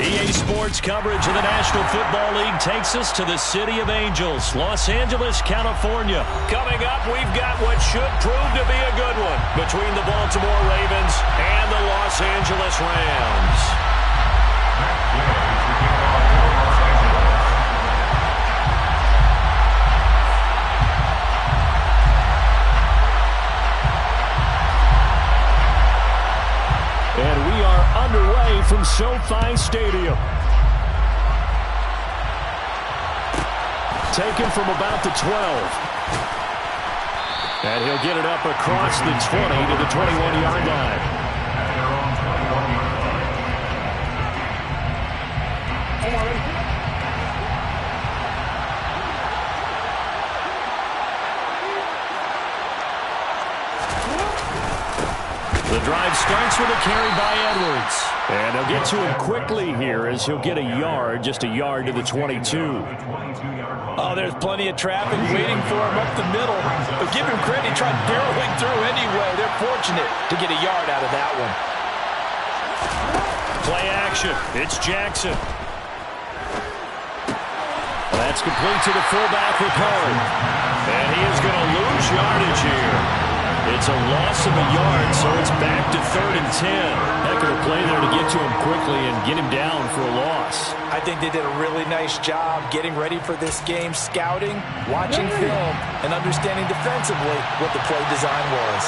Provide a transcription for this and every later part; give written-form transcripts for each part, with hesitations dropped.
EA Sports coverage of the National Football League takes us to the City of Angels, Los Angeles, California. Coming up, we've got what should prove to be a good one between the Baltimore Ravens and the Los Angeles Rams. And we are underway from SoFi Stadium. Taken from about the 12. And he'll get it up across the 20 to the 21-yard line. The drive starts with a carry by Edwards. And they'll get to him quickly here as he'll get a yard, just a yard to the 22. Oh, there's plenty of traffic waiting for him up the middle. But give him credit, he tried barreling through anyway. They're fortunate to get a yard out of that one. Play action. It's Jackson. That's complete to the fullback, Ricard. And he is going to lose yardage here. It's a loss of a yard, so it's back to 3rd and 10. Heck of a play there to get to him quickly and get him down for a loss. I think they did a really nice job getting ready for this game, scouting, watching film, and understanding defensively what the play design was.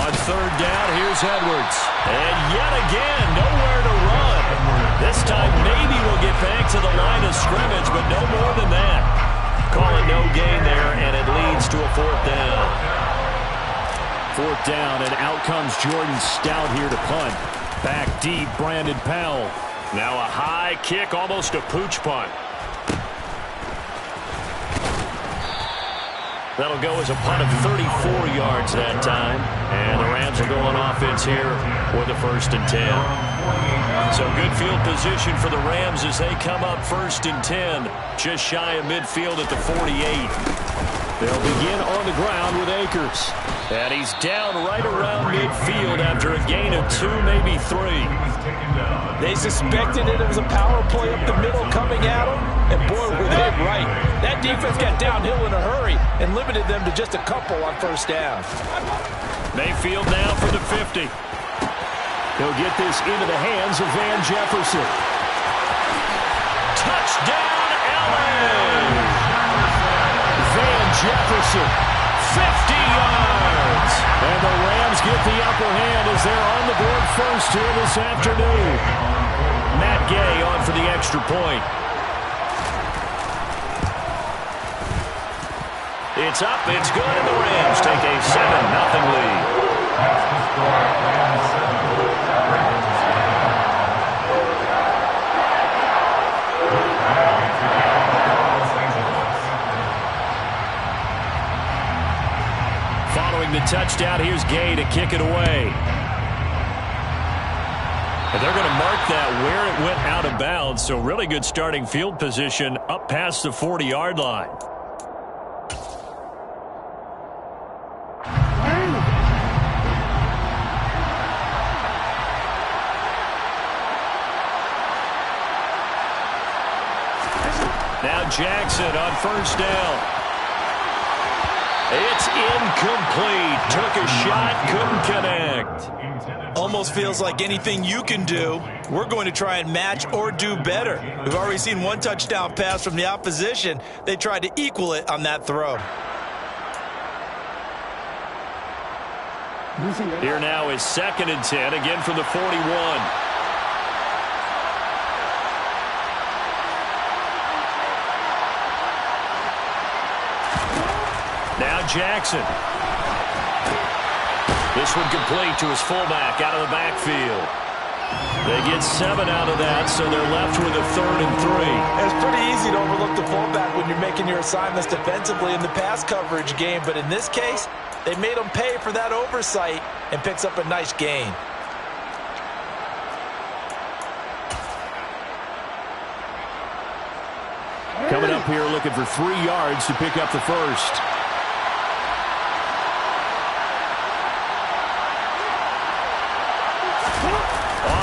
On 3rd down, here's Edwards. And yet again, nowhere to run. This time maybe we'll get back to the line of scrimmage, but no more than that. Call it no gain there, and it leads to a 4th down. 4th down, and out comes Jordan Stout here to punt. Back deep, Brandon Powell. Now a high kick, almost a pooch punt. That'll go as a punt of 34 yards that time. And the Rams are going offense here with a 1st and 10. So good field position for the Rams as they come up 1st and 10. Just shy of midfield at the 48. They'll begin on the ground with Akers. And he's down right around midfield after a gain of 2, maybe 3. They suspected it was a power play up the middle coming at them. And boy, were they right. That defense got downhill in a hurry and limited them to just a couple on 1st down. Mayfield now for the 50. He'll get this into the hands of Van Jefferson. Touchdown, LA! Van Jefferson, 50 yards. And the Rams get the upper hand as they're on the board first here this afternoon. Matt Gay on for the extra point. It's up, it's good, and the Rams take a 7-0 lead. Following the touchdown, here's Gay to kick it away. And they're going to mark that where it went out of bounds, so really good starting field position up past the 40-yard line. Now Jackson on 1st down. It's incomplete. Took a shot, couldn't connect. Almost feels like anything you can do, we're going to try and match or do better. We've already seen one touchdown pass from the opposition. They tried to equal it on that throw. Here now is 2nd and 10, again from the 41. Now Jackson. This one complete to his fullback out of the backfield. They get 7 out of that, so they're left with a 3rd and 3. It's pretty easy to overlook the fullback when you're making your assignments defensively in the pass coverage game, but in this case, they made him pay for that oversight and picks up a nice gain. Coming up here looking for 3 yards to pick up the 1st.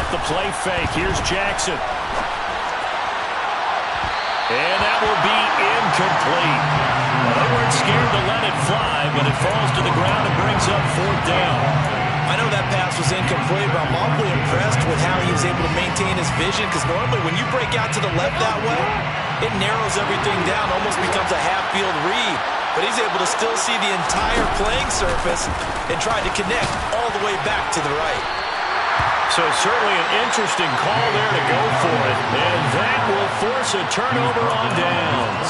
off the play fake. Here's Jackson. And that will be incomplete. Well, they weren't scared to let it fly, but it falls to the ground and brings up 4th down. I know that pass was incomplete, but I'm awfully impressed with how he was able to maintain his vision, because normally when you break out to the left that way, it narrows everything down, almost becomes a half-field read. But he's able to still see the entire playing surface and try to connect all the way back to the right. So certainly an interesting call there to go for it. And that will force a turnover on downs.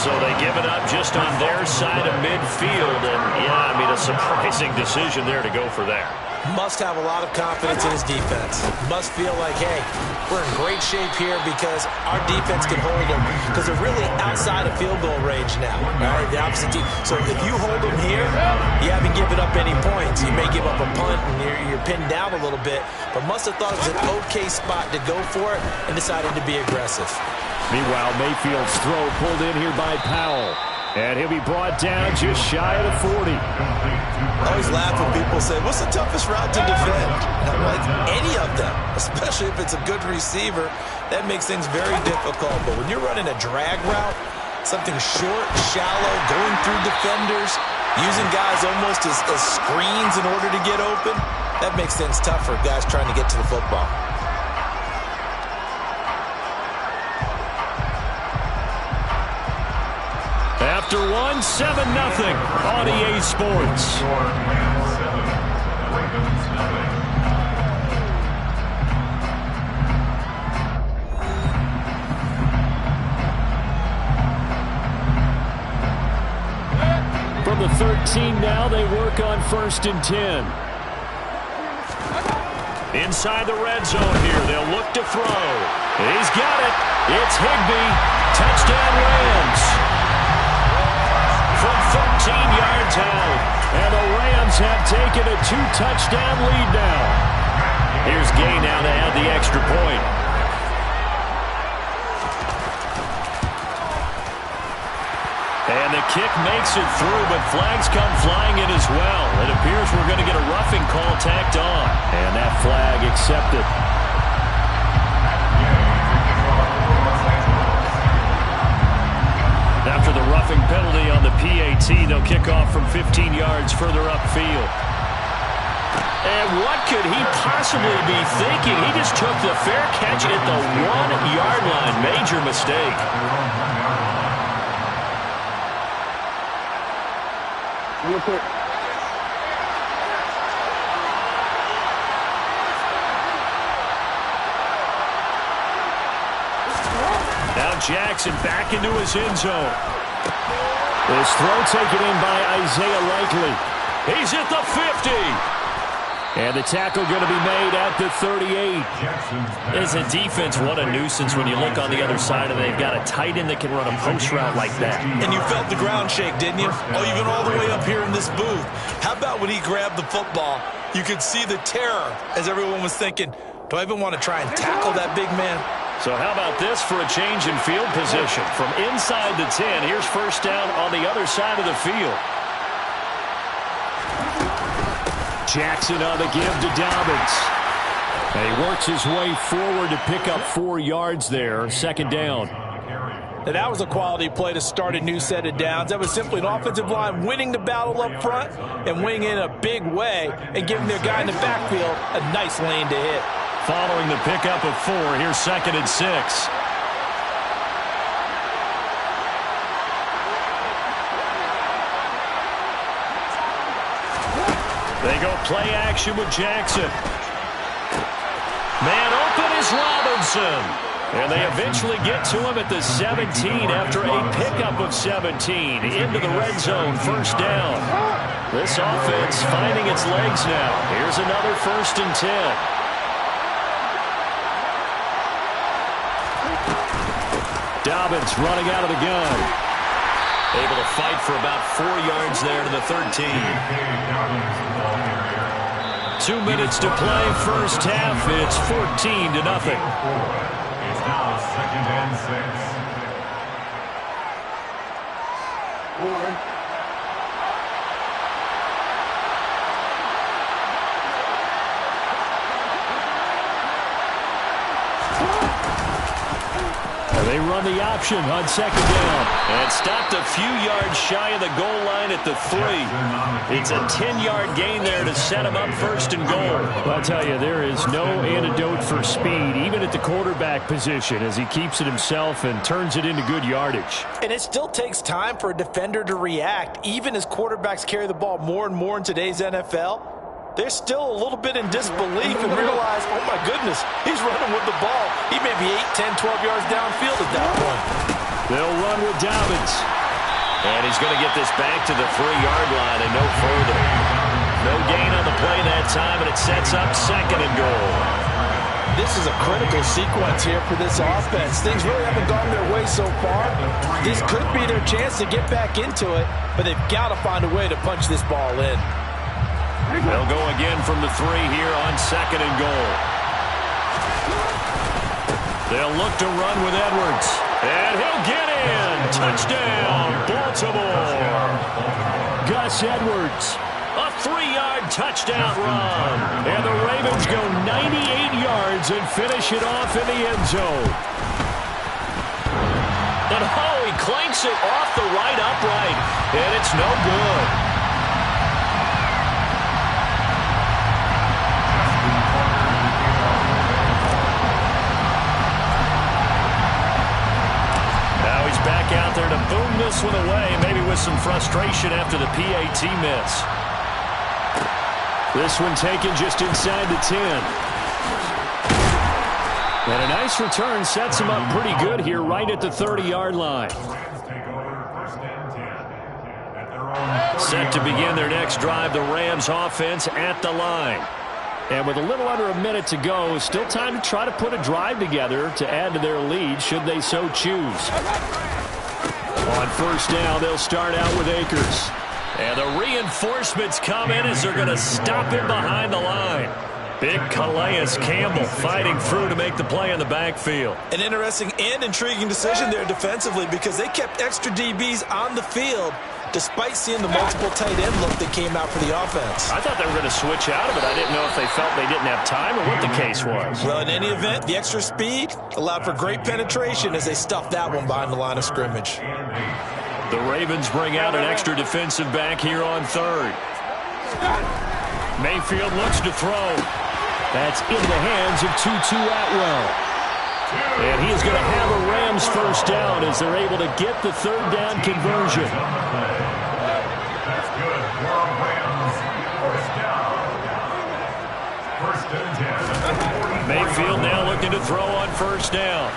So they give it up just on their side of midfield. And, yeah, I mean, a surprising decision there to go for that. Must have a lot of confidence in his defense. Must feel like, hey, we're in great shape here because our defense can hold them. Because they're really outside of field goal range now. Right? The opposite team. So if you hold them here, you haven't given up any points. You may give up a punt and you're pinned down a little bit. But must have thought it was an okay spot to go for it and decided to be aggressive. Meanwhile, Mayfield's throw pulled in here by Powell. And he'll be brought down just shy of the 40. I always laugh when people say, what's the toughest route to defend? And I'm like, any of them, especially if it's a good receiver. That makes things very difficult. But when you're running a drag route, something short, shallow, going through defenders, using guys almost as screens in order to get open, that makes things tough for guys trying to get to the football. After one, 7-0 on EA Sports. From the 13 now, they work on 1st and 10. Inside the red zone here, they'll look to throw. He's got it. It's Higbee. Touchdown Rams. From 13 yards out. And the Rams have taken a 2-touchdown lead now. Here's Gay now to add the extra point. And the kick makes it through, but flags come flying in as well. It appears we're going to get a roughing call tacked on. And that flag accepted. After the roughing penalty on the PAT, they'll kick off from 15 yards further upfield. And what could he possibly be thinking? He just took the fair catch at the 1-yard line. Major mistake. Now Jackson back into his end zone. This throw taken in by Isaiah Likely. He's at the 50. And the tackle going to be made at the 38. As a defense, what a nuisance when you look on the other side and they've got a tight end that can run a post route like that. And you felt the ground shake, didn't you? Oh, even all the way up here in this booth. How about when he grabbed the football? You could see the terror as everyone was thinking, do I even want to try and tackle that big man? So how about this for a change in field position? From inside the 10, here's 1st down on the other side of the field. Jackson on the give to Dobbins. And he works his way forward to pick up 4 yards there. 2nd down. And that was a quality play to start a new set of downs. That was simply an offensive line winning the battle up front and winning in a big way and giving their guy in the backfield a nice lane to hit. Following the pickup of 4, here's 2nd and 6. They go play action with Jackson. Man open is Robinson. And they eventually get to him at the 17 after a pickup of 17. Into the red zone, 1st down. This offense finding its legs now. Here's another 1st and 10. Dobbins running out of the gun. Able to fight for about 4 yards there to the 13. 2 minutes to play, 1st half. It's 14-0. It's now 2nd and 6. They run the option on second down. And stopped a few yards shy of the goal line at the 3. It's a 10-yard gain there to set him up first and goal. Well, I'll tell you, there is no antidote for speed, even at the quarterback position, as he keeps it himself and turns it into good yardage. And it still takes time for a defender to react. Even as quarterbacks carry the ball more and more in today's NFL, they're still a little bit in disbelief and realize, oh my goodness, he's running with the ball. He may be 8, 10, 12 yards downfield at that point. They'll run with Dobbins. And he's going to get this back to the 3-yard line and no further. No gain on the play that time, and it sets up second and goal. This is a critical sequence here for this offense. Things really haven't gone their way so far. This could be their chance to get back into it, but they've got to find a way to punch this ball in. They'll go again from the 3 here on second and goal. They'll look to run with Edwards. And he'll get in. Touchdown, Baltimore. Gus Edwards. A 3-yard touchdown run. And the Ravens go 98 yards and finish it off in the end zone. And he clanks it off the right upright. And it's no good. Back out there to boom this one away, maybe with some frustration after the PAT miss. This one taken just inside the 10. And a nice return sets him up pretty good here right at the 30-yard line. Set to begin their next drive, the Rams offense at the line. And with a little under a minute to go, still time to try to put a drive together to add to their lead should they so choose. On first down, they'll start out with Akers. And the reinforcements come in as they're going to stop him behind the line. Big Calais Campbell fighting through to make the play in the backfield. An interesting and intriguing decision there defensively because they kept extra DBs on the field despite seeing the multiple tight end look that came out for the offense. I thought they were going to switch out of it. I didn't know if they felt they didn't have time or what the case was. Well, in any event, the extra speed allowed for great penetration as they stuffed that one behind the line of scrimmage. The Ravens bring out an extra defensive back here on third. Mayfield looks to throw. That's into the hands of Tutu Atwell. And he is going to have a Rams first down as they're able to get the third down conversion. That's good. Rams first down. First and 10. Mayfield now looking to throw on first down.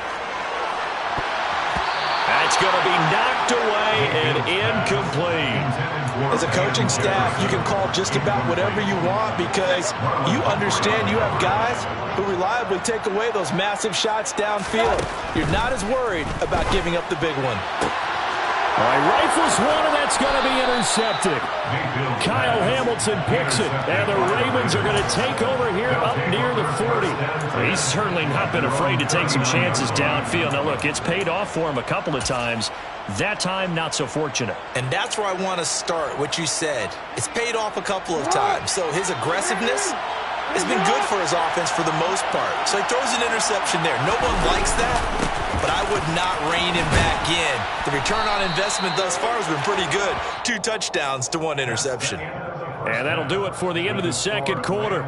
That's going to be knocked away and incomplete. As a coaching staff, you can call just about whatever you want because you understand you have guys who reliably take away those massive shots downfield. You're not as worried about giving up the big one. All right, rifles one, and that's going to be intercepted. Kyle Hamilton picks it, and the Ravens are going to take over here up near the 40. He's certainly not been afraid to take some chances downfield. Now, look, it's paid off for him a couple of times. That time, not so fortunate. And that's where I want to start, what you said. It's paid off a couple of times. So his aggressiveness has been good for his offense for the most part. So he throws an interception there. No one likes that, but I would not rein him back in. The return on investment thus far has been pretty good. 2 touchdowns to 1 interception. And that'll do it for the end of the second quarter.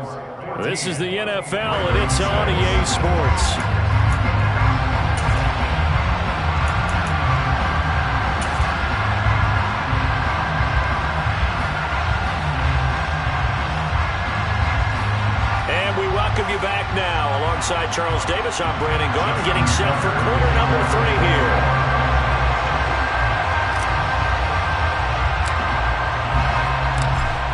This is the NFL, and it's on EA Sports. Welcome you back now. Alongside Charles Davis, I'm Brandon Gaudin, getting set for quarter number 3 here.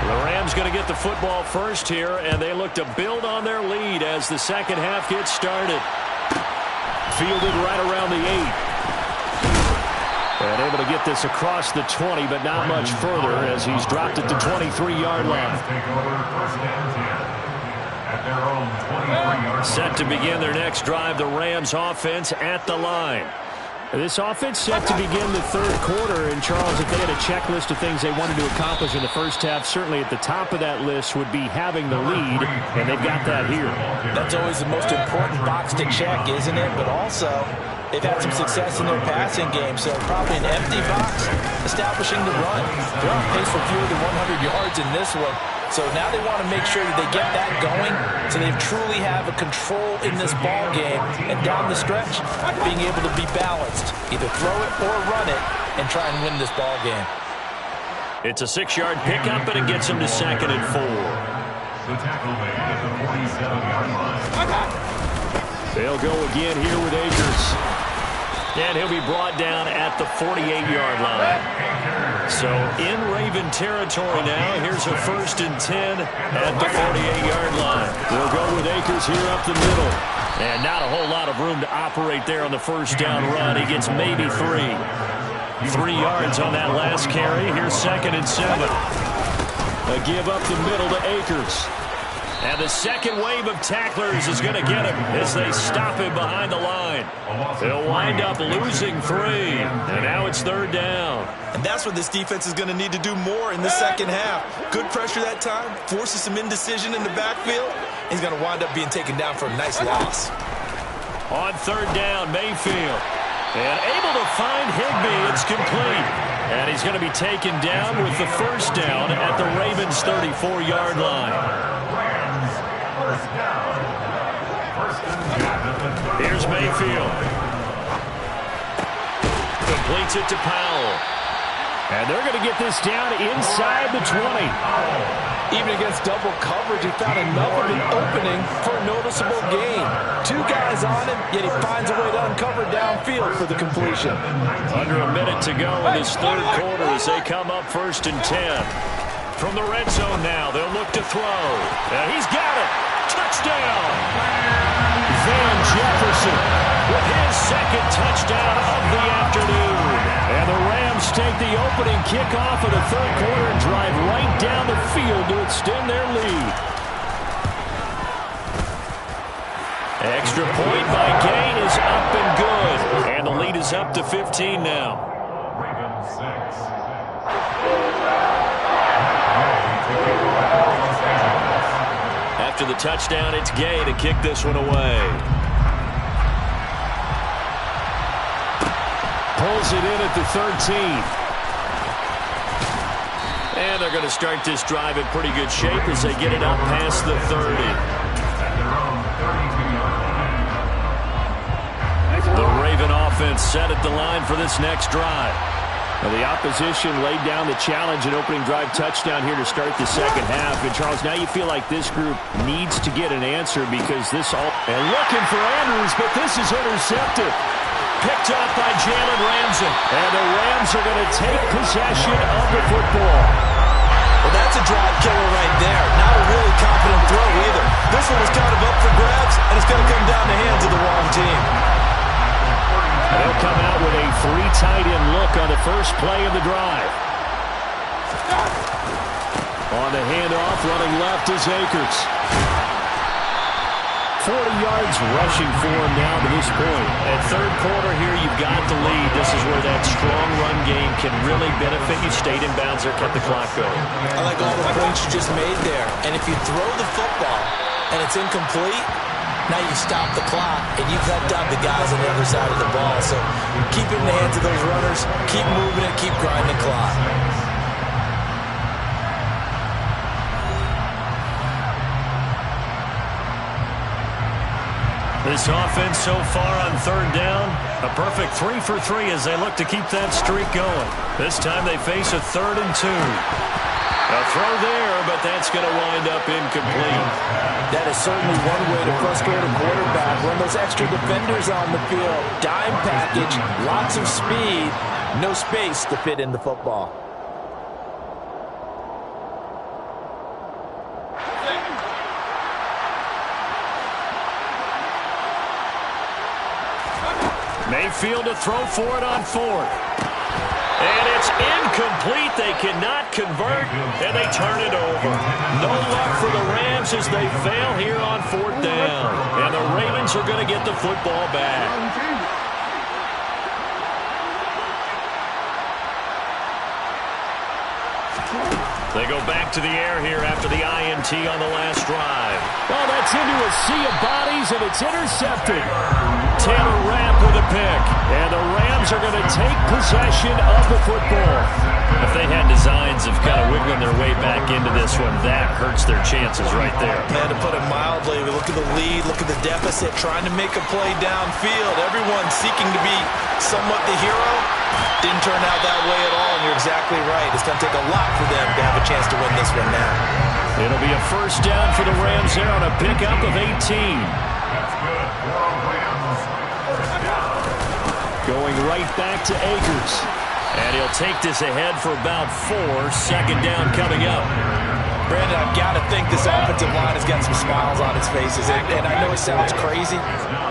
The Rams going to get the football first here, and they look to build on their lead as the second half gets started. Fielded right around the 8. And able to get this across the 20, but not much further as he's dropped it to 23-yard line. Set to begin their next drive, the Rams offense at the line. This offense set to begin the third quarter, and Charles, if they had a checklist of things they wanted to accomplish in the first half, certainly at the top of that list would be having the lead, and they've got that here. That's always the most important box to check, isn't it? But also, They've had some success in their passing game, so probably an empty box, establishing the run. They're on pace for fewer than 100 yards in this one. So now they want to make sure that they get that going so they truly have a control in this ball game. And down the stretch, being able to be balanced. Either throw it or run it and try and win this ball game. It's a 6-yard pickup, and it gets them to 2nd and 4. The tackle made at the 47-yard line. They'll go again here with Akers. And he'll be brought down at the 48-yard line. So in Raven territory now. Here's a 1st and 10 at the 48-yard line. They'll go with Akers here up the middle. And not a whole lot of room to operate there on the first down run. He gets maybe 3. 3 yards on that last carry. Here's 2nd and 7. A give up the middle to Akers. And the second wave of tacklers is going to get him as they stop him behind the line. They'll wind up losing 3. And now it's 3rd down. And that's what this defense is going to need to do more in the second half. Good pressure that time, forces some indecision in the backfield. He's going to wind up being taken down for a nice loss. On 3rd down, Mayfield. And able to find Higbee. It's complete. And he's going to be taken down with the 1st down at the Ravens' 34-yard line. Here's Mayfield. Completes it to Powell. And they're going to get this down inside the 20. Even against double coverage, he found enough of an opening for a noticeable gain. 2 guys on him, yet he finds a way to uncover downfield for the completion. Under a minute to go in this 3rd quarter as they come up 1st and 10. From the red zone now, they'll look to throw. And he's got it. Touchdown. Van Jefferson with his 2nd touchdown of the afternoon. And the Rams take the opening kickoff of the 3rd quarter and drive right down the field to extend their lead. Extra point by Gay is up and good. And the lead is up to 15 now. After the touchdown, it's Gay to kick this one away. Pulls it in at the 13. And they're going to start this drive in pretty good shape as they get it up past the 30. The Raven offense set at the line for this next drive. Now the opposition laid down the challenge and opening drive touchdown here to start the second half. And, Charles, now you feel like this group needs to get an answer because this all... And looking for Andrews, but this is intercepted. Picked up by Jalen Ramsey. And the Rams are going to take possession of the football. Well, that's a drive killer right there. Not a really confident throw either. This one was kind of up for grabs, and it's going to come down the hands of the wrong team. They'll come out with a 3 tight end look on the first play of the drive. On the handoff, running left is Akers. 40 yards rushing for him now to this point. At 3rd quarter here, you've got the lead. This is where that strong run game can really benefit you. Stayed in bounds there, kept the clock going. I like all the points you just made there. And if you throw the football and it's incomplete, now you stop the clock, and you've let down the guys on the other side of the ball. So keep it in the hands of those runners, keep moving it, keep grinding the clock. This offense so far on 3rd down, a perfect 3 for 3 as they look to keep that streak going. This time they face a 3rd and 2. A throw there, but that's going to wind up incomplete. That is certainly one way to frustrate a quarterback. Run those extra defenders on the field. Dime package, lots of speed, no space to fit in the football. Mayfield to throw for it on 4th. And it's incomplete. They cannot convert, and they turn it over. No luck for the Rams as they fail here on 4th down. And the Ravens are going to get the football back. They go back to the air here after the INT on the last drive. Oh, that's into a sea of bodies, and it's intercepted. Taylor Rapp with a pick. And the Rams are going to take possession of the football. If they had designs of kind of wiggling their way back into this one, that hurts their chances right there. Man, to put it mildly, we look at the lead, look at the deficit, trying to make a play downfield. Everyone seeking to be somewhat the hero. Didn't turn out that way at all, and you're exactly right. It's going to take a lot for them to have a chance to win this one now. It'll be a first down for the Rams there on a pickup of 18. That's good. Going right back to Akers. And he'll take this ahead for about 4. Second down coming up. Brandon, I've got to think this offensive line has got some smiles on its faces. And I know it sounds crazy,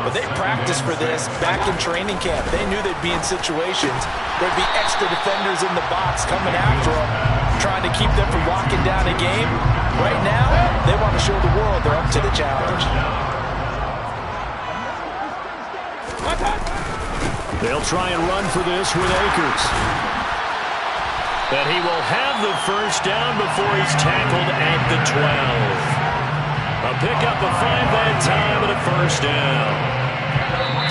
but they practiced for this back in training camp. They knew they'd be in situations. There'd be extra defenders in the box coming after them, trying to keep them from locking down a game. Right now, they want to show the world they're up to the challenge. They'll try and run for this with Akers. But he will have the first down before he's tackled at the 12. A pickup of 5 that time and a first down.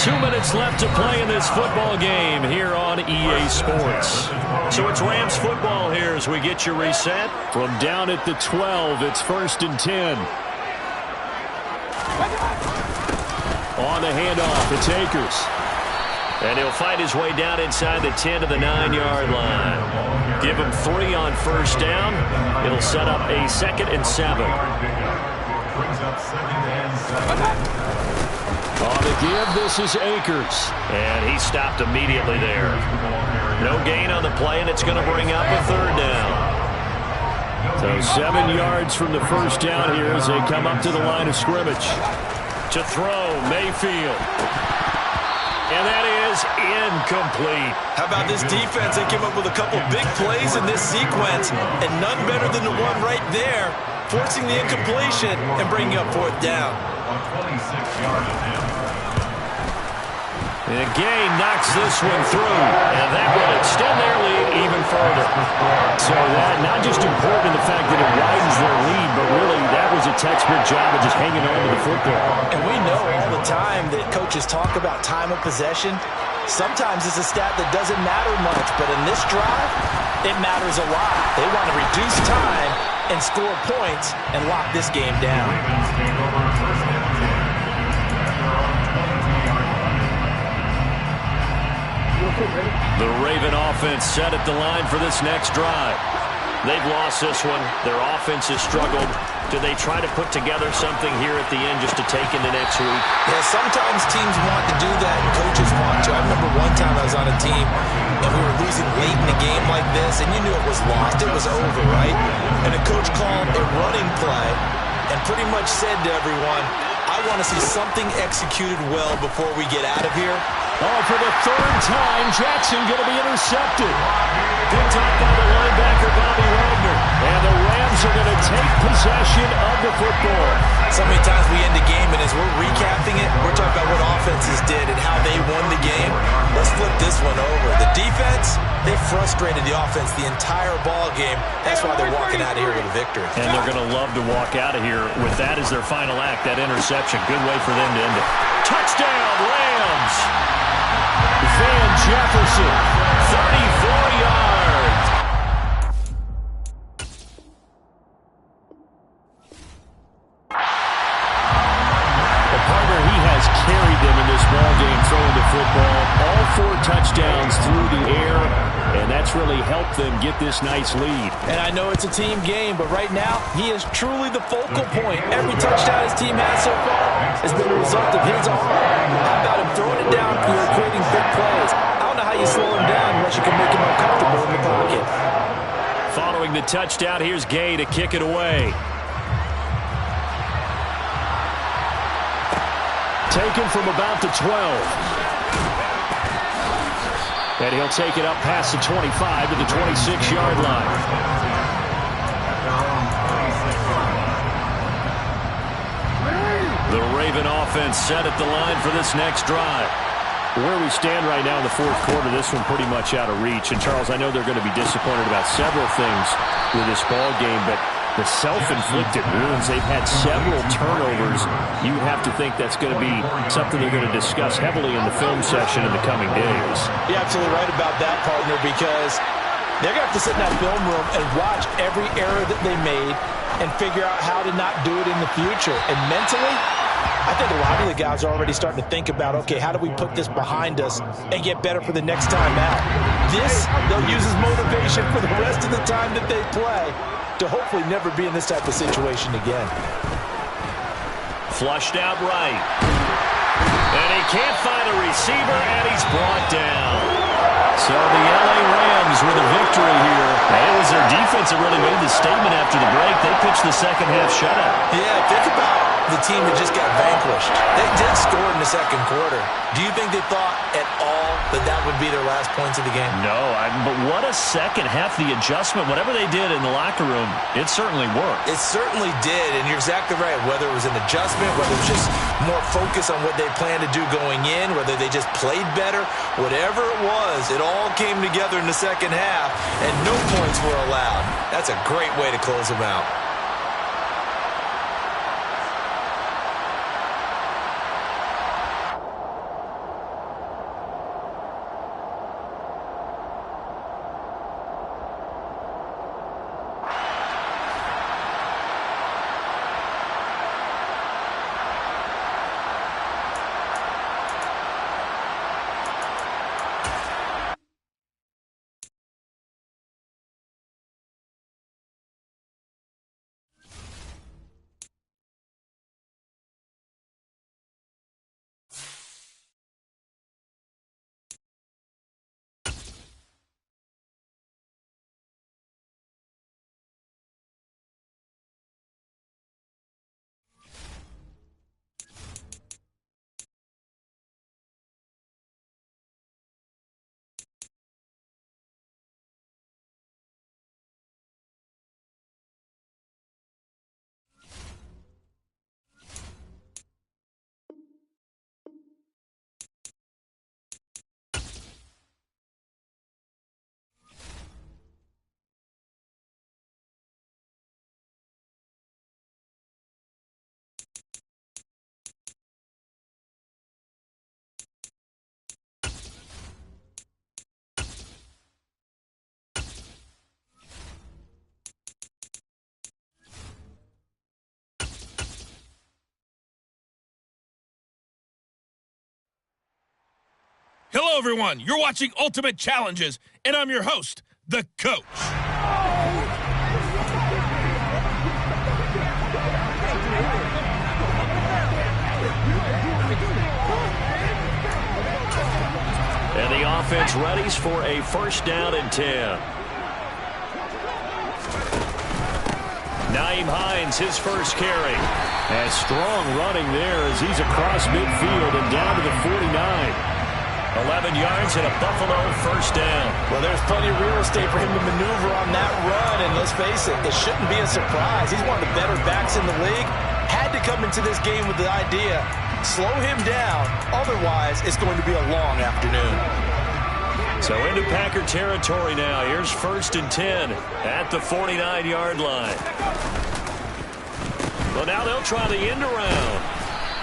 2 minutes left to play in this football game here on EA Sports. So it's Rams football here as we get your reset. From down at the 12, it's 1st and 10. On the handoff, it's Akers. And he'll fight his way down inside the 10 to the 9-yard line. Give him 3 on first down. It'll set up a 2nd and 7. On the give, this is Akers. And he stopped immediately there. No gain on the play, and it's going to bring up a 3rd down. So 7 yards from the first down here as they come up to the line of scrimmage. To throw, Mayfield. And that is incomplete. How about this defense? They came up with a couple big plays in this sequence, and none better than the one right there, forcing the incompletion and bringing up 4th down. 26 yards of him. And Gay knocks this one through, and that will extend their lead even further. So that not just important in the fact that it widens their lead, but really that was a textbook job of just hanging on to the football. And we know all the time that coaches talk about time of possession. Sometimes it's a stat that doesn't matter much, but in this drive, it matters a lot. They want to reduce time and score points and lock this game down. The Raven offense set at the line for this next drive. They've lost this one. Their offense has struggled. Do they try to put together something here at the end just to take into next week? Yeah, sometimes teams want to do that and coaches want to. I remember one time I was on a team and we were losing late in a game like this, and you knew it was lost. It was over, right? And a coach called a running play and pretty much said to everyone, I want to see something executed well before we get out of here. Oh, for the 3rd time, Jackson going to be intercepted. Picked up by the linebacker, Bobby Wagner. And the Rams are going to take possession of the football. So many times we end the game, and as we're recapping it, we're talking about what offenses did and how they won the game. Let's flip this one over. The defense, they frustrated the offense the entire ball game. That's why they're walking out of here with a victory. And they're going to love to walk out of here with that as their final act, that interception. Good way for them to end it. Touchdown, Rams! Van Jefferson, 34 yards. The partner, he has carried them in this ballgame throwing the football. All 4 touchdowns through the air, and that's really helped them get this nice lead. And I know it's a team game, but right now, he is truly the focal point. Every touchdown his team has so far has been a result of his arm. How about him throwing it downfield, creating big plays? I don't know how you slow him down unless you can make him uncomfortable in the pocket. Following the touchdown, here's Gay to kick it away. Taken from about the 12. And he'll take it up past the 25 to the 26-yard line. The Raven offense set at the line for this next drive. Where we stand right now in the fourth quarter, this one pretty much out of reach. And, Charles, I know they're going to be disappointed about several things with this ball game, but the self-inflicted wounds, they've had several turnovers. You have to think that's going to be something they're going to discuss heavily in the film session in the coming days. You're absolutely right about that, partner, because they're going to have to sit in that film room and watch every error that they made and figure out how to not do it in the future. And mentally, I think a lot of the guys are already starting to think about, okay, how do we put this behind us and get better for the next time out? This, they'll use as motivation for the rest of the time that they play to hopefully never be in this type of situation again. Flushed out right. And he can't find a receiver, and he's brought down. So the L.A. Rams with a victory here. It was their defense that really made the statement after the break. They pitched the second half shutout. Yeah, think about the team that just got vanquished. They did score in the second quarter. Do you think they thought at all that that would be their last points of the game? No, but what a second half. The adjustment, whatever they did in the locker room, it certainly worked. It certainly did, and you're exactly right. Whether it was an adjustment, whether it was just more focus on what they planned to do going in, whether they just played better, whatever it was, it all came together in the second half, and no points were allowed. That's a great way to close them out. Hello, everyone. You're watching Ultimate Challenges, and I'm your host, The Coach. And the offense readies for a first down and 10. Naeem Hines, his first carry. And strong running there as he's across midfield and down to the 49. 11 yards and a Buffalo first down. Well, there's plenty of real estate for him to maneuver on that run, and let's face it, it shouldn't be a surprise. He's one of the better backs in the league. Had to come into this game with the idea, slow him down, otherwise it's going to be a long afternoon. So into Packer territory now. Here's first and 10 at the 49-yard line. Well, now they'll try the end around.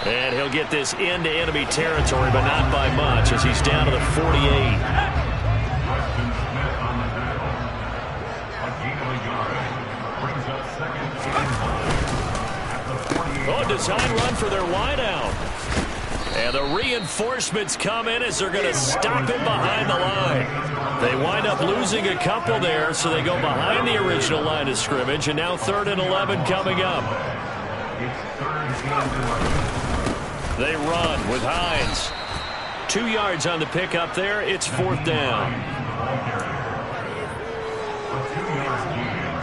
And he'll get this into enemy territory, but not by much as he's down to the 48. Oh, design run for their wideout. And the reinforcements come in as they're going to stop him behind the line. They wind up losing a couple there, so they go behind the original line of scrimmage, and now 3rd and 11 coming up. They run with Hines. 2 yards on the pickup there. It's 4th down.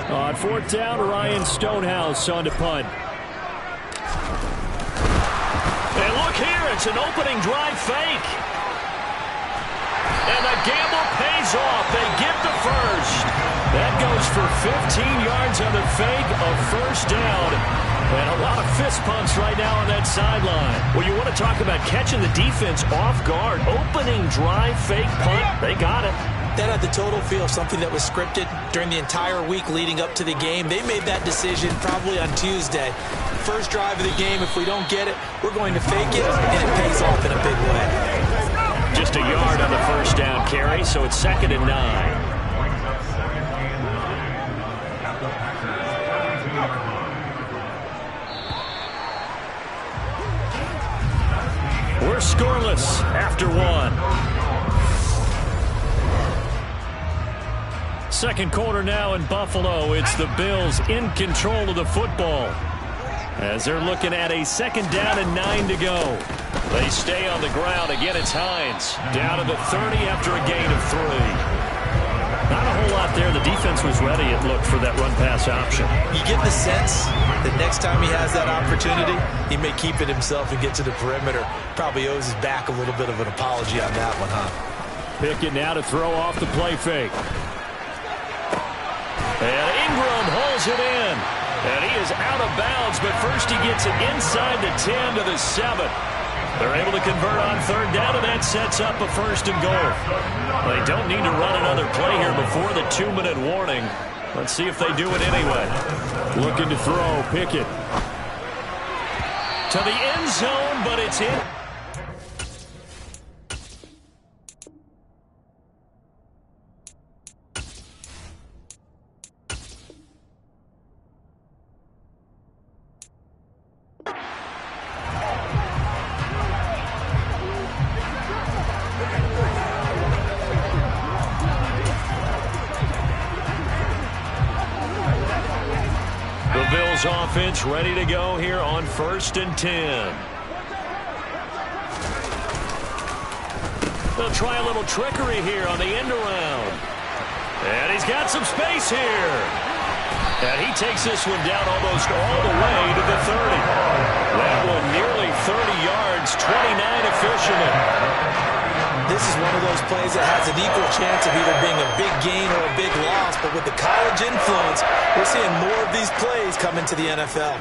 On 4th down, Ryan Stonehouse on to punt. And look here, it's an opening drive fake. And the gamble pays off. They get the first. That goes for 15 yards on the fake, a first down. And a lot of fist pumps right now on that sideline. Well, you want to talk about catching the defense off guard. Opening drive, fake punt. They got it. That had the total feel of something that was scripted during the entire week leading up to the game. They made that decision probably on Tuesday. First drive of the game, if we don't get it, we're going to fake it, and it pays off in a big way. Just a yard on the first down carry, so it's 2nd and 9. We're scoreless after one. Second quarter now in Buffalo. It's the Bills in control of the football as they're looking at a 2nd down and 9 to go. They stay on the ground. Again, it's Hines down to the 30 after a gain of 3. Not a whole lot there. The defense was ready, it looked, for that run-pass option. You get the sense that next time he has that opportunity, he may keep it himself and get to the perimeter. Probably owes his back a little bit of an apology on that one, huh? Pickett now to throw off the play fake. And Ingram hauls it in. And he is out of bounds, but first he gets it inside the 10 to the 7. They're able to convert on 3rd down, and that sets up a 1st and goal. They don't need to run another play here before the 2-minute warning. Let's see if they do it anyway. Looking to throw, Pickett. To the end zone, but it's in. Offense ready to go here on 1st and 10. They'll try a little trickery here on the end around. And he's got some space here. And he takes this one down almost all the way to the 30. That one nearly 30 yards, 29 officially. This is one of those plays that has an equal chance of either being a big gain or a big loss, but with the college influence, we're seeing more of these plays come into the NFL.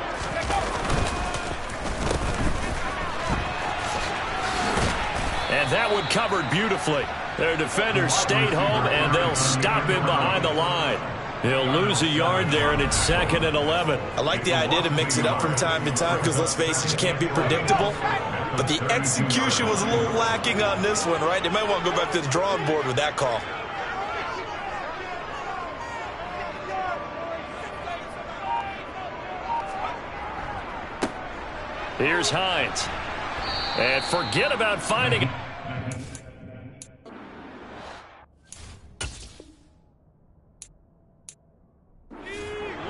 And that one covered beautifully. Their defenders stayed home, and they'll stop him behind the line. He'll lose a yard there, and it's 2nd and 11. I like the idea to mix it up from time to time because, let's face it, you can't be predictable. But the execution was a little lacking on this one, right? They might want to go back to the drawing board with that call. Here's Hines. And forget about finding...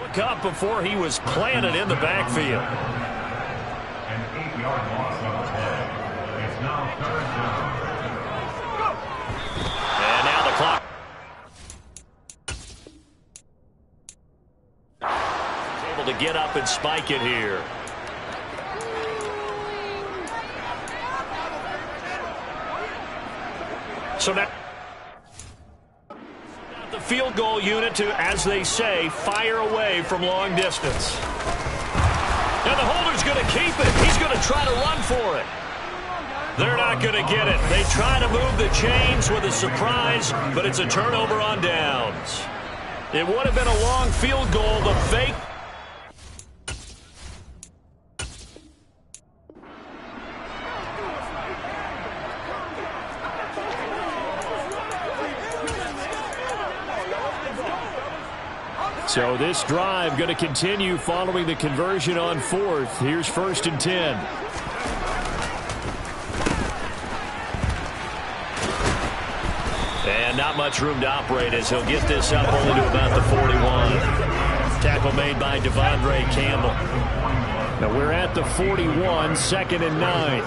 Look up before he was planted in the backfield. An 8-yard loss on the play. It's now 3rd down. And now the clock. He's able to get up and spike it here. So now the field goal unit to, as they say, fire away from long distance. And the holder's going to keep it. He's going to try to run for it. They're not going to get it. They try to move the chains with a surprise, but it's a turnover on downs. It would have been a long field goal. The fake. So this drive going to continue following the conversion on 4th. Here's 1st and 10. And not much room to operate as he'll get this up only to about the 41. Tackle made by Devondre Campbell. Now we're at the 41, 2nd and 9.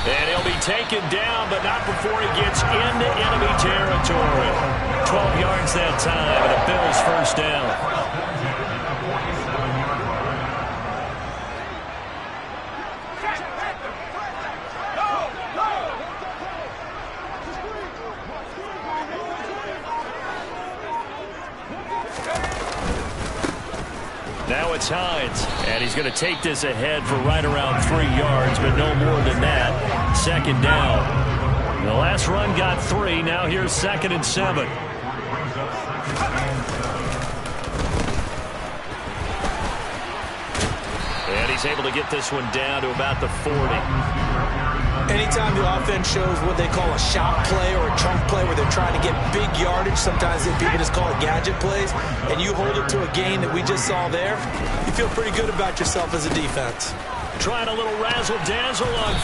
And he'll be taken down, but not before he gets into enemy territory. 12 yards that time, and a Bills 1st down. Now it's Hines, and he's going to take this ahead for right around 3 yards, but no more than that. Second down. The last run got 3. Now here's 2nd and 7. And he's able to get this one down to about the 40. Anytime the offense shows what they call a shot play or a chunk play where they're trying to get big yardage, sometimes people just call it gadget plays, and you hold it to a gain that we just saw there, you feel pretty good about yourself as a defense. Trying a little razzle-dazzle on.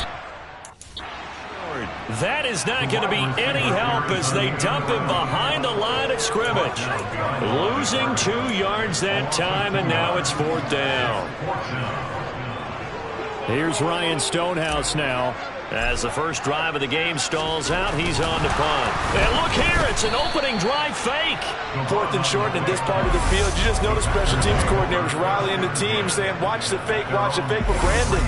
That is not going to be any help as they dump him behind the line of scrimmage. Losing 2 yards that time, and now it's 4th down. Here's Ryan Stonehouse now. As the first drive of the game stalls out, he's on to punt. And look here, it's an opening drive fake. 4th and short in this part of the field. You just notice special teams coordinators rallying the team saying, watch the fake, watch the fake. But Brandon,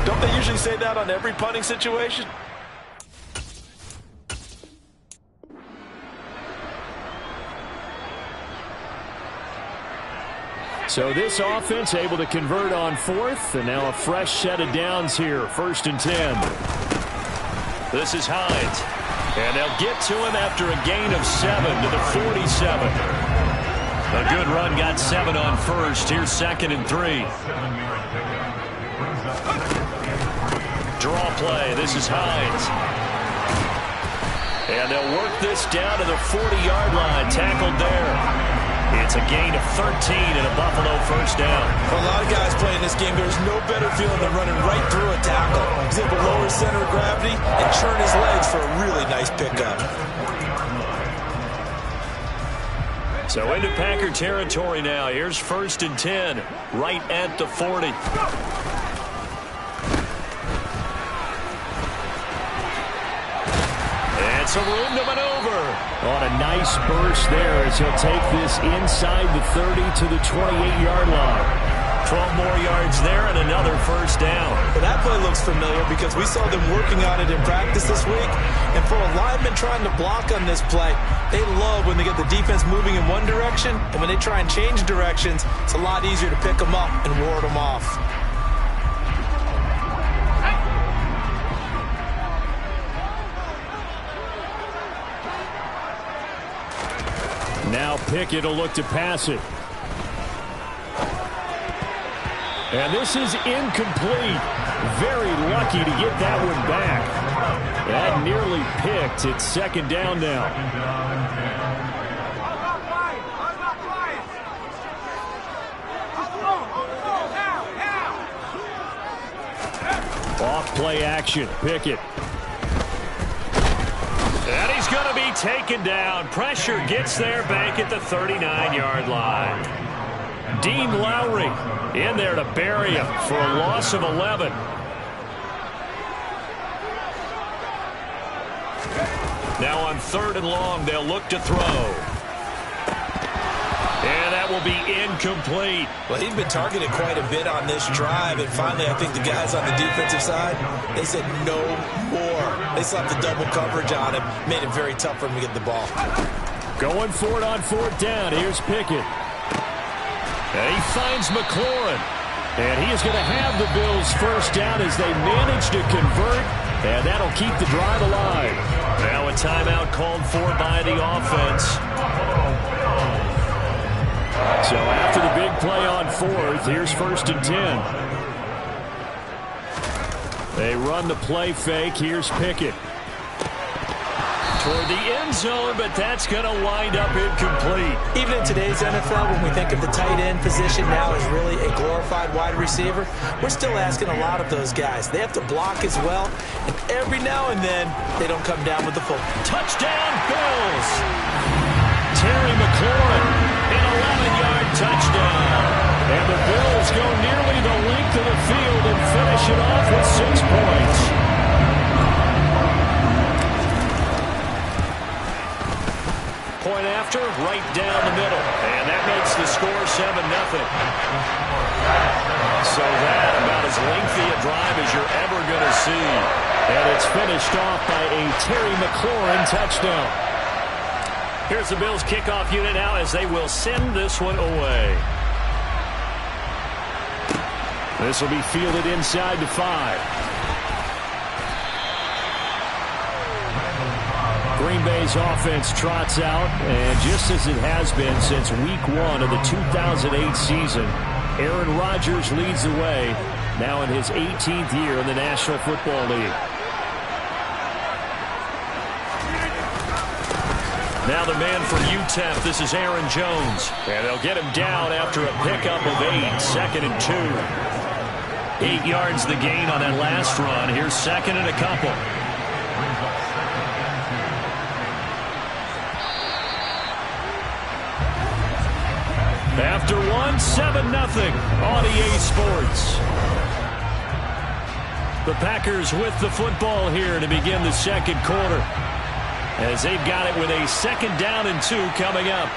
don't they usually say that on every punting situation? So this offense able to convert on 4th, and now a fresh set of downs here. 1st and 10. This is Hines. And they'll get to him after a gain of 7 to the 47. A good run got 7 on 1st. Here's 2nd and 3. Draw play. This is Hines. And they'll work this down to the 40-yard line. Tackled there. It's a gain of 13 and a Buffalo first down. For a lot of guys playing this game, there's no better feeling than running right through a tackle. He's able to lower his center of gravity and churn his legs for a really nice pickup. So into Packer territory now. Here's 1st and 10, right at the 40. And some room to maneuver. On a nice burst there as he'll take this inside the 30 to the 28-yard line. 12 more yards there and another first down. Well, that play looks familiar because we saw them working on it in practice this week. And for a lineman trying to block on this play, they love when they get the defense moving in one direction. And when they try and change directions, it's a lot easier to pick them up and ward them off. Now Pickett will look to pass it. And this is incomplete. Very lucky to get that one back. That nearly picked. It's 2nd down now. Off play action. Pickett. And he's going to be taken down. Pressure gets there back at the 39-yard line. Dean Lowry in there to bury him for a loss of 11. Now on 3rd and long, they'll look to throw. And that will be incomplete. Well, he's been targeted quite a bit on this drive, and finally I think the guys on the defensive side, they said no more. They slapped the double coverage on him, made it very tough for him to get the ball. Going for it on 4th down. Here's Pickett. And he finds McLaurin. And he is going to have the Bills first down as they manage to convert, and that'll keep the drive alive. Now a timeout called for by the offense. So after the big play on 4th, here's 1st and 10. They run the play fake. Here's Pickett. Toward the end zone, but that's going to wind up incomplete. Even in today's NFL, when we think of the tight end position now as really a glorified wide receiver, we're still asking a lot of those guys. They have to block as well, and every now and then, they don't come down with the football. Touchdown, Bills! Terry McLaurin, an 11-yard touchdown. And the Bills go nearly the length of the field and finish it off with 6 points. Point after, right down the middle. And that makes the score 7-0. So that about as lengthy a drive as you're ever going to see. And it's finished off by a Terry McLaurin touchdown. Here's the Bills kickoff unit now as they will send this one away. This will be fielded inside the 5. Green Bay's offense trots out, and just as it has been since week 1 of the 2008 season, Aaron Rodgers leads the way, now in his 18th year in the National Football League. Now the man from UTEP, this is Aaron Jones. And they'll get him down after a pickup of 8, 2nd and 2. 8 yards the gain on that last run. Here's 2nd and a couple. After 1, 7-0 on EA Sports. The Packers with the football here to begin the second quarter, as they've got it with a 2nd down and 2 coming up.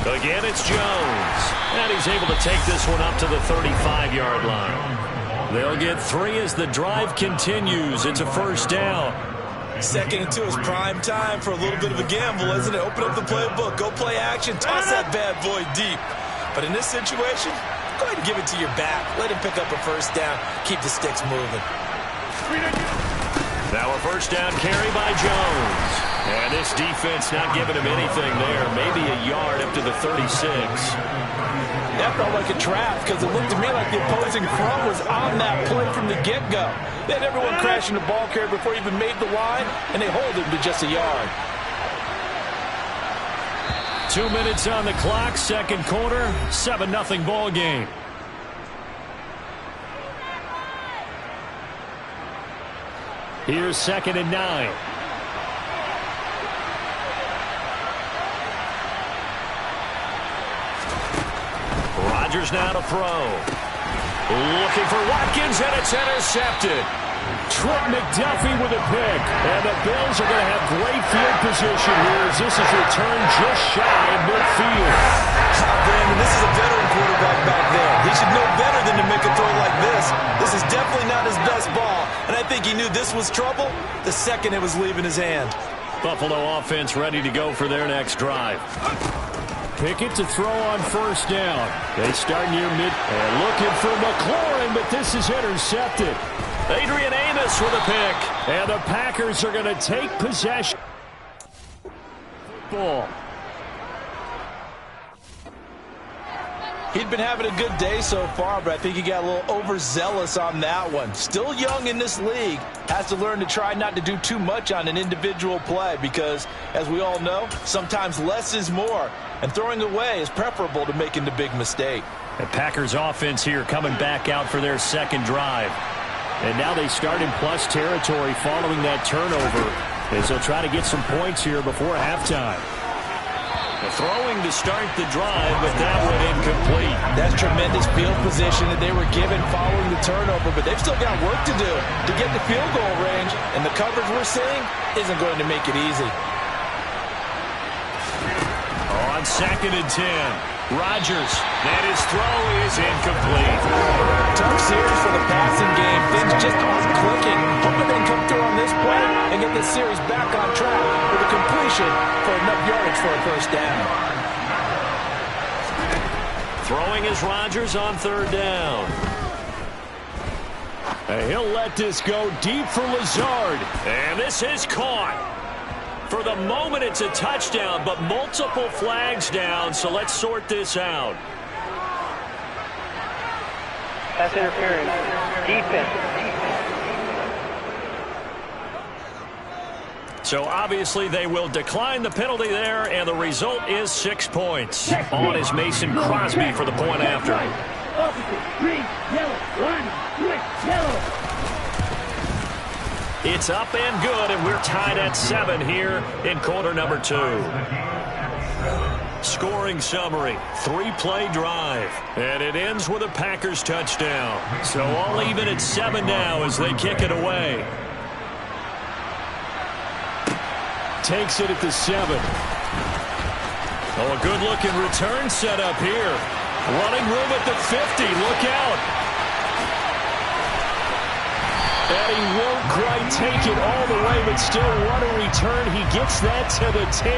Again, it's Jones. And he's able to take this one up to the 35-yard line. They'll get 3 as the drive continues. It's a 1st down. 2nd and 2 is prime time for a little bit of a gamble, isn't it? Open up the playbook, go play action, toss that bad boy deep. But in this situation, go ahead and give it to your back. Let him pick up a 1st down. Keep the sticks moving. Now a 1st down carry by Jones. And this defense not giving him anything there. Maybe a yard up to the 36. That felt like a trap because it looked to me like the opposing front was on that play from the get-go. They had everyone crashing the ball carrier before he even made the line, and they hold him to just a yard. 2 minutes on the clock, second quarter, 7-0 ball game. Here's 2nd and 9. Rodgers now to throw. Looking for Watkins, and it's intercepted. Trent McDuffie with a pick. And the Bills are going to have great field position here as this is returned just shy of midfield. Brandon, this is a veteran quarterback back there. He should know better than to make a throw like this. This is definitely not his best ball, and I think he knew this was trouble the second it was leaving his hand. Buffalo offense ready to go for their next drive. Pickett to throw on 1st down. They start near mid and looking for McLaurin, but this is intercepted. Adrian Amos with a pick. And the Packers are going to take possession. Ball. He'd been having a good day so far, but I think he got a little overzealous on that one. Still young in this league. Has to learn to try not to do too much on an individual play because, as we all know, sometimes less is more. And throwing away is preferable to making the big mistake. The Packers offense here coming back out for their second drive. And now they start in plus territory following that turnover as they'll try to get some points here before halftime. Throwing to start the drive, but that went incomplete. That's tremendous field position that they were given following the turnover, but they've still got work to do to get the field goal range, and the coverage we're seeing isn't going to make it easy. On 2nd and 10, Rodgers, and his throw is incomplete. Tough series for the passing game. Things just aren't clicking. Hoping they can come through on this play and get this series back on track with a completion for enough yardage for a 1st down. Throwing is Rodgers on 3rd down. And he'll let this go deep for Lazard. And this is caught. For the moment, it's a touchdown, but multiple flags down, so let's sort this out. Pass interference. Defense. So obviously they will decline the penalty there, and the result is 6 points. On is Mason Crosby for the point after. Green, yellow, line, red, yellow. It's up and good, and we're tied at 7 here in quarter number 2. Scoring summary, 3-play drive, and it ends with a Packers touchdown. So all even at 7 now as they kick it away. Takes it at the 7. Oh, a good-looking return set up here. Running room at the 50. Look out. And he won't quite take it all the way, but still want to return. He gets that to the 10.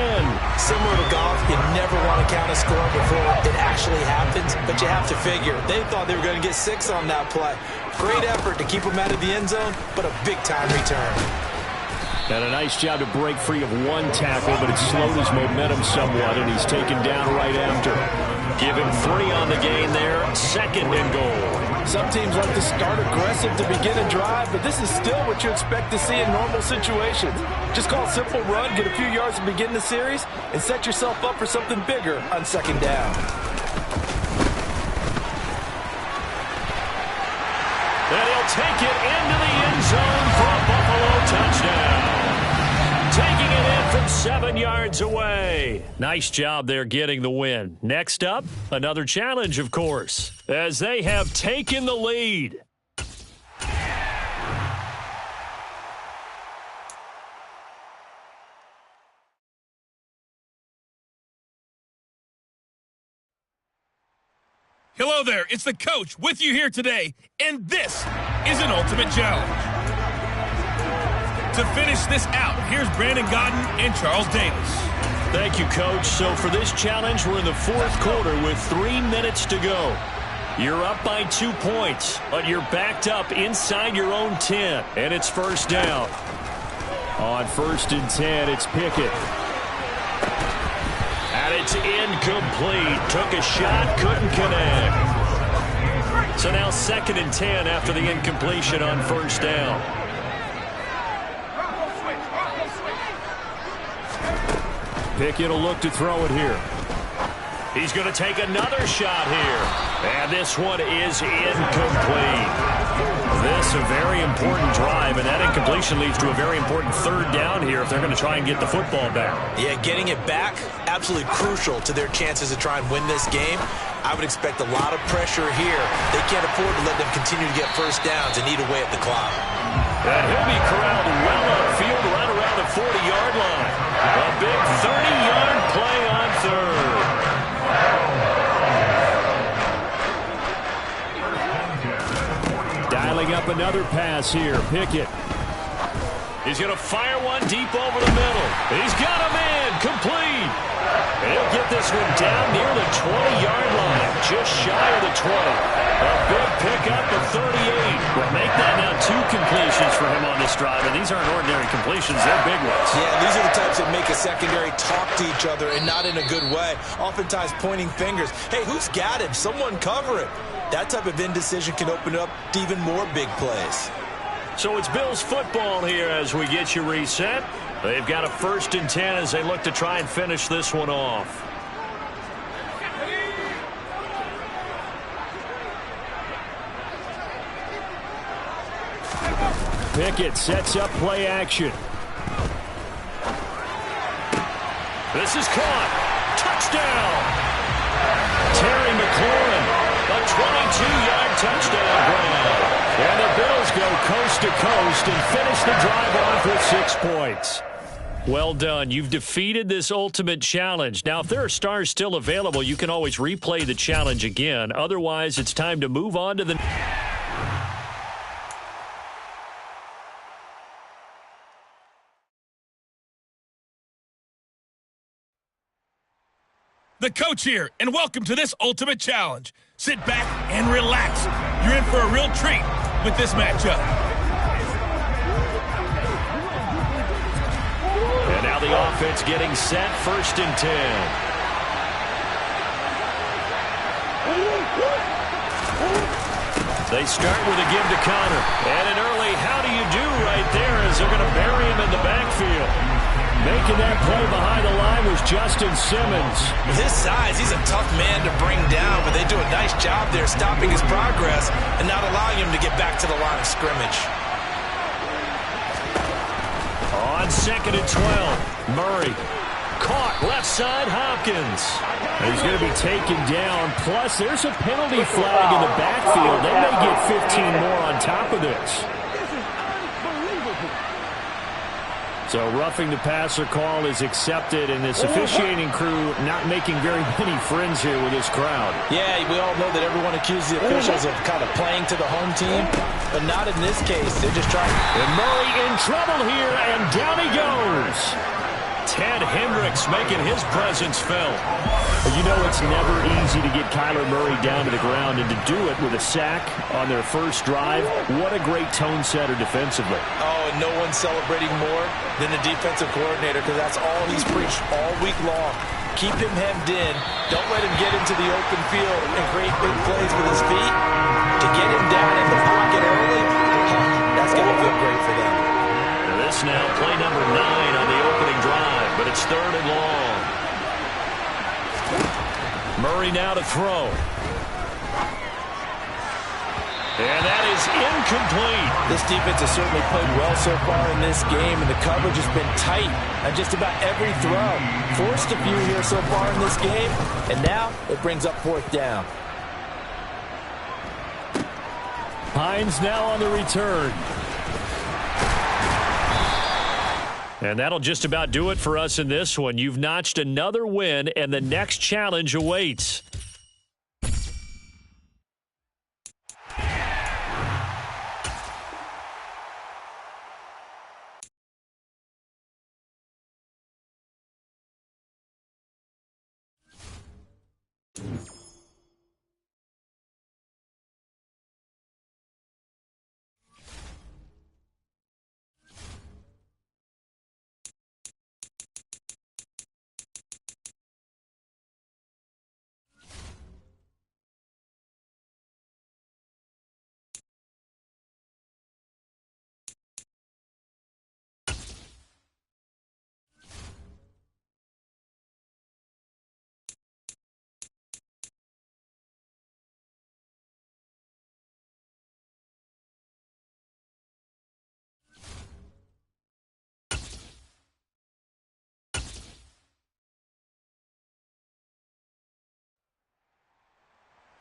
Similar to golf, you never want to count a score before it actually happens, but you have to figure. They thought they were going to get 6 on that play. Great effort to keep them out of the end zone, but a big-time return. And a nice job to break free of one tackle, but it slowed his momentum somewhat, and he's taken down right after. Give him 3 on the gain there. 2nd and goal. Some teams like to start aggressive to begin a drive, but this is still what you expect to see in normal situations. Just call a simple run, get a few yards to begin the series, and set yourself up for something bigger on 2nd down. And he'll take it into the end zone for a Buffalo touchdown. Taking it in from 7 yards away. Nice job there getting the win. Next up, another challenge, of course, as they have taken the lead. Hello there, it's the coach with you here today, and this is an ultimate challenge. To finish this out, here's Brandon Godden and Charles Davis. Thank you, Coach. So for this challenge, we're in the 4th quarter with 3 minutes to go. You're up by 2 points, but you're backed up inside your own 10, and it's 1st down. On 1st and 10, it's Pickett. And it's incomplete. Took a shot, couldn't connect. So now 2nd and 10 after the incompletion on 1st down. Pickett will look to throw it here. He's going to take another shot here. And this one is incomplete. This a very important drive, and that incompletion leads to a very important 3rd down here if they're going to try and get the football back. Yeah, getting it back, absolutely crucial to their chances to try and win this game. I would expect a lot of pressure here. They can't afford to let them continue to get 1st downs and eat away at the clock. And he'll be corralled well upfield right around the 40-yard line. A big 30-yard play on 3rd. Dialing up another pass here. Pickett. He's going to fire one deep over the middle. He's got a man complete. And he'll get this one down near the 20-yard line, just shy of the 20. A big pickup of 38. Will make that now 2 completions for him on this drive, and these aren't ordinary completions. They're big ones. Yeah, these are the types that make a secondary talk to each other, and not in a good way. Oftentimes pointing fingers. Hey, who's got him? Someone cover it. That type of indecision can open up to even more big plays. So it's Bills football here as we get you reset. They've got a 1st and 10 as they look to try and finish this one off. Pickett sets up play action. This is caught. Touchdown. Terry McLaurin, a 22-yard touchdown grab. And the Bills go coast to coast and finish the drive off with 6 points. Well done. You've defeated this ultimate challenge. Now, if there are stars still available, you can always replay the challenge again. Otherwise, it's time to move on to the... The coach here, and welcome to this ultimate challenge. Sit back and relax. You're in for a real treat with this matchup. And now the offense getting set, 1st and 10. They start with a give to Connor. And an early how do you do right there as they're going to bury him in the backfield. Making that play behind the line was Justin Simmons. With his size, he's a tough man to bring down, but they do a nice job there stopping his progress and not allowing him to get back to the line of scrimmage. On 2nd and 12, Murray. Caught left side, Hopkins. He's going to be taken down. Plus, there's a penalty flag in the backfield. They may get 15 more on top of this. So roughing the passer call is accepted, and this officiating crew not making very many friends here with this crowd. Yeah, we all know that everyone accuses the officials of kind of playing to the home team. but not in this case. They're just trying. And Murray in trouble here, and down he goes. Ted Hendricks making his presence felt. You know it's never easy to get Kyler Murray down to the ground, and to do it with a sack on their first drive, what a great tone setter defensively. Oh, and no one's celebrating more than the defensive coordinator, because that's all he's preached all week long. Keep him hemmed in. Don't let him get into the open field and create big plays with his feet. To get him down in the pocket early, that's going to feel great for them. And this now play number 9 on the opening drive, but it's 3rd and long. Murray now to throw. And that is incomplete. This defense has certainly played well so far in this game, and the coverage has been tight on just about every throw. Forced a few here so far in this game, and now it brings up 4th down. Hines now on the return. And that'll just about do it for us in this one. You've notched another win, and the next challenge awaits.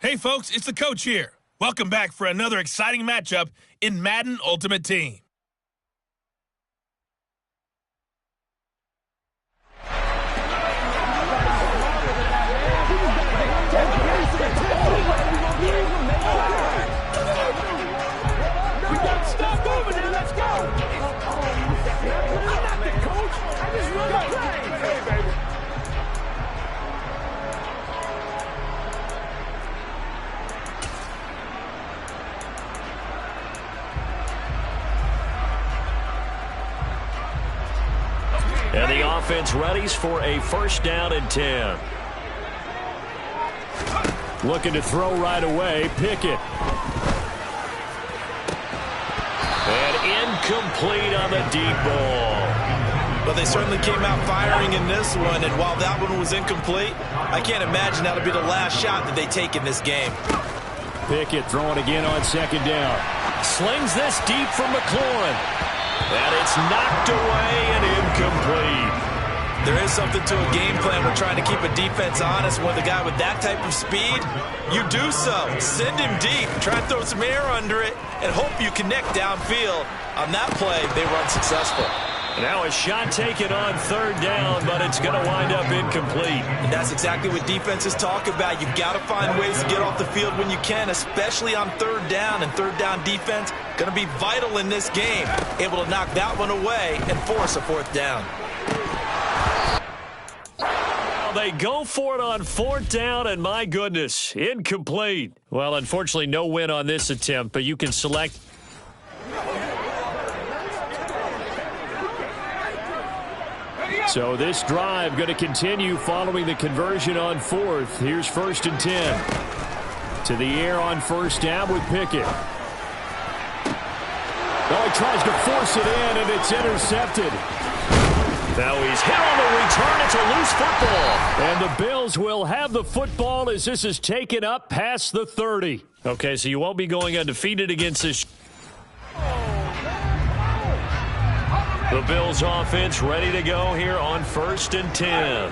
Hey, folks, it's the coach here. Welcome back for another exciting matchup in Madden Ultimate Team. We got to stop moving now. Let's go. I'm not the coach. I just run the play. Hey, baby. And the offense readies for a 1st down and 10. Looking to throw right away. Pickett. And incomplete on the deep ball. But they certainly came out firing in this one, and while that one was incomplete, I can't imagine that'll be the last shot that they take in this game. Pickett throwing again on 2nd down. Slings this deep from McLaurin. And it's knocked away and incomplete. There is something to a game plan. We're trying to keep a defense honest. With a guy with that type of speed, you do so. Send him deep. Try to throw some air under it and hope you connect downfield. On that play, they were unsuccessful. Now a shot taken on 3rd down, but it's going to wind up incomplete. And that's exactly what defenses talk about. You've got to find ways to get off the field when you can, especially on 3rd down. And 3rd down defense going to be vital in this game. Able to knock that one away and force a 4th down. They go for it on 4th down, and my goodness, incomplete. Well, unfortunately, no win on this attempt, but you can select. So this drive going to continue following the conversion on 4th. Here's 1st and 10. To the air on 1st down with Pickett. Oh, he tries to force it in, and it's intercepted. Now he's hit on the return. It's a loose football. And the Bills will have the football as this is taken up past the 30. Okay, so you won't be going undefeated against this. The Bills offense ready to go here on 1st and 10.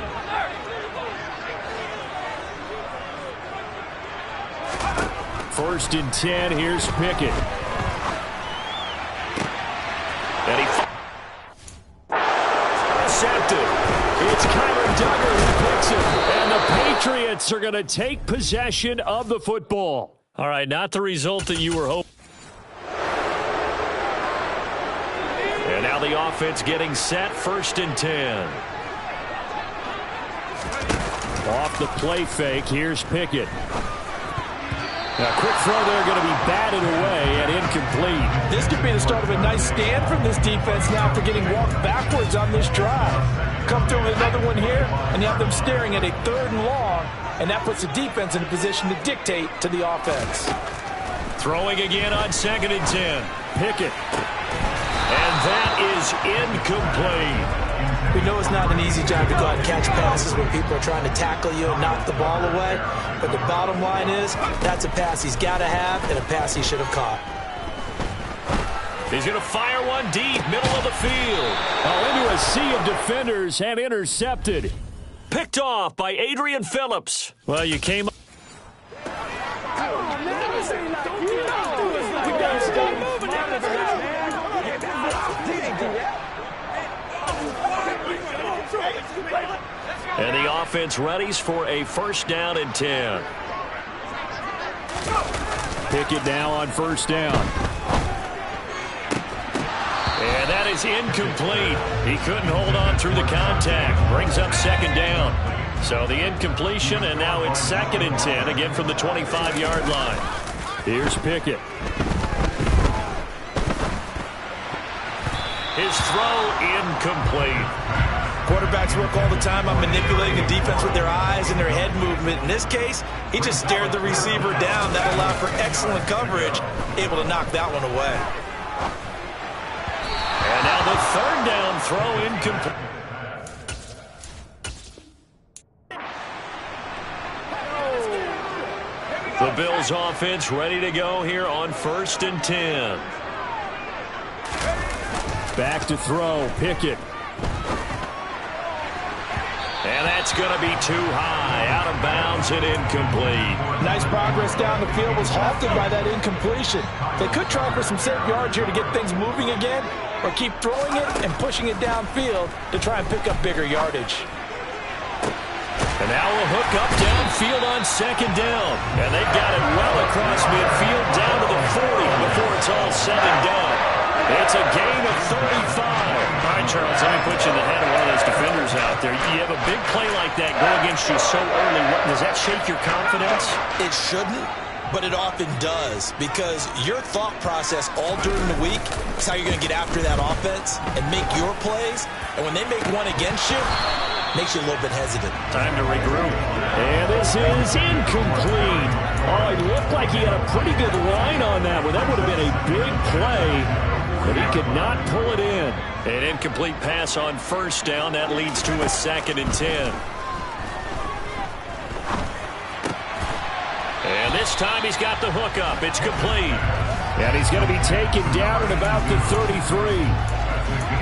First and 10, here's Pickett. And he intercepted. It's Kyler Duggar who picks it. And the Patriots are going to take possession of the football. All right, not the result that you were hoping. the offense getting set, 1st and 10. Off the play fake, here's Pickett. Now, quick throw there, going to be batted away and incomplete. This could be the start of a nice stand from this defense now after getting walked backwards on this drive. Come through with another one here, and you have them staring at a 3rd and long, and that puts the defense in a position to dictate to the offense. Throwing again on 2nd and 10. Pickett. And that is incomplete. We know it's not an easy job to go out and catch passes when people are trying to tackle you and knock the ball away. But the bottom line is, that's a pass he's got to have and a pass he should have caught. He's going to fire one deep, middle of the field. Into a sea of defenders and intercepted. Picked off by Adrian Phillips. Well, you came up. And the offense readies for a 1st down and 10. Pickett now on 1st down. And that is incomplete. He couldn't hold on through the contact. Brings up 2nd down. So the incompletion, and now it's 2nd and 10, again from the 25-yard line. Here's Pickett. His throw incomplete. Quarterbacks work all the time on manipulating the defense with their eyes and their head movement. In this case, he just stared the receiver down. That allowed for excellent coverage, able to knock that one away. And now the 3rd down throw incomplete. The Bills offense ready to go here on 1st and 10. Back to throw, Pickett. And that's going to be too high, out of bounds and incomplete. Nice progress down the field was halted by that incompletion. They could try for some safe yards here to get things moving again, or keep throwing it and pushing it downfield to try and pick up bigger yardage. And now a hook up downfield on 2nd down. And they've got it well across midfield down to the 40 before it's all said and done. It's a gain of 35. All right, Charles, let me put you in the head of one of those defenders out there. You have a big play like that go against you so early. Does that shake your confidence? It shouldn't, but it often does, because your thought process all during the week is how you're going to get after that offense and make your plays. And when they make one against you, makes you a little bit hesitant. Time to regroup. And this is incomplete. Oh, it looked like he had a pretty good line on that one. That would have been a big play, but he could not pull it in. An incomplete pass on 1st down. That leads to a 2nd and 10. And this time he's got the hook up. It's complete. And he's going to be taken down at about the 33.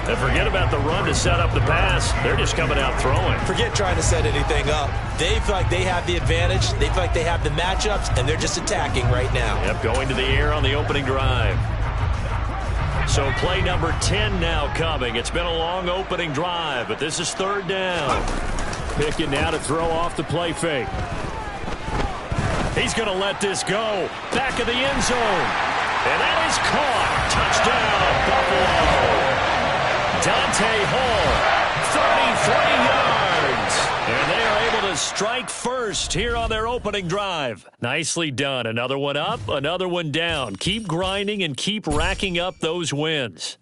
And forget about the run to set up the pass. They're just coming out throwing. Forget trying to set anything up. They feel like they have the advantage. They feel like they have the matchups, and they're just attacking right now. Yep, going to the air on the opening drive. So play number 10 now coming. It's been a long opening drive, but this is 3rd down. Pickett now to throw off the play fake. He's going to let this go. Back of the end zone. And that is caught. Touchdown, Buffalo. Dante Hall, 33 yards. And they are able to strike first here on their opening drive. Nicely done. Another one up, another one down. Keep grinding and keep racking up those wins.